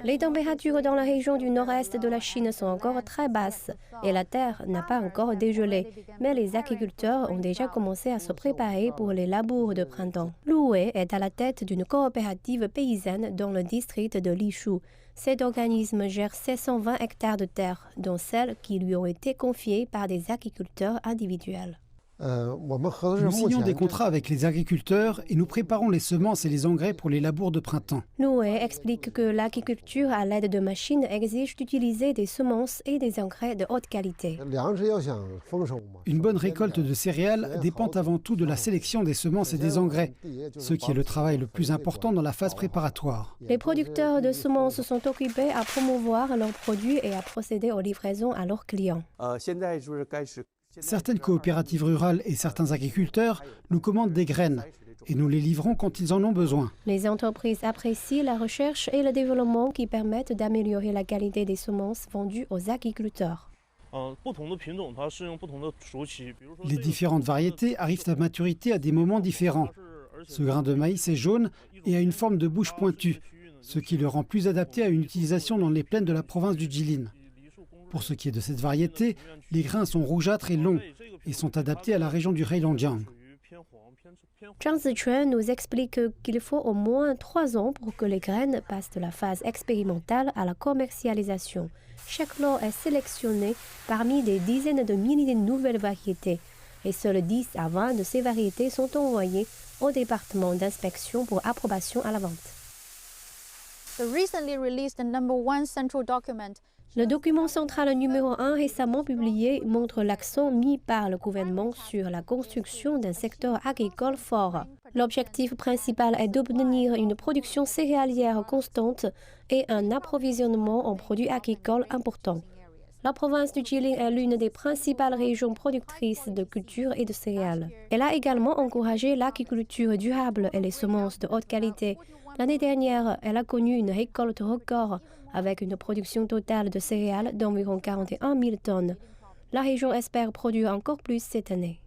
Les températures dans la région du nord-est de la Chine sont encore très basses et la terre n'a pas encore dégelé. Mais les agriculteurs ont déjà commencé à se préparer pour les labours de printemps. Lu Wei est à la tête d'une coopérative paysanne dans le district de Lishu. Cet organisme gère 720 hectares de terre, dont celles qui lui ont été confiées par des agriculteurs individuels. Nous signons des contrats avec les agriculteurs et nous préparons les semences et les engrais pour les labours de printemps. Lu Wei explique que l'agriculture à l'aide de machines exige d'utiliser des semences et des engrais de haute qualité. Une bonne récolte de céréales dépend avant tout de la sélection des semences et des engrais, ce qui est le travail le plus important dans la phase préparatoire. Les producteurs de semences sont occupés à promouvoir leurs produits et à procéder aux livraisons à leurs clients. Certaines coopératives rurales et certains agriculteurs nous commandent des graines et nous les livrons quand ils en ont besoin. Les entreprises apprécient la recherche et le développement qui permettent d'améliorer la qualité des semences vendues aux agriculteurs. Les différentes variétés arrivent à maturité à des moments différents. Ce grain de maïs est jaune et a une forme de bouche pointue, ce qui le rend plus adapté à une utilisation dans les plaines de la province du Jilin. Pour ce qui est de cette variété, les grains sont rougeâtres et longs et sont adaptés à la région du Heilongjiang. Zhang Zichuan nous explique qu'il faut au moins 3 ans pour que les graines passent de la phase expérimentale à la commercialisation. Chaque lot est sélectionné parmi des dizaines de milliers de nouvelles variétés et seules 10 à 20 de ces variétés sont envoyées au département d'inspection pour approbation à la vente. Le document central numéro 1 récemment publié montre l'accent mis par le gouvernement sur la construction d'un secteur agricole fort. L'objectif principal est d'obtenir une production céréalière constante et un approvisionnement en produits agricoles important. La province du Jilin est l'une des principales régions productrices de cultures et de céréales. Elle a également encouragé l'agriculture durable et les semences de haute qualité. L'année dernière, elle a connu une récolte record avec une production totale de céréales d'environ 41 000 tonnes. La région espère produire encore plus cette année.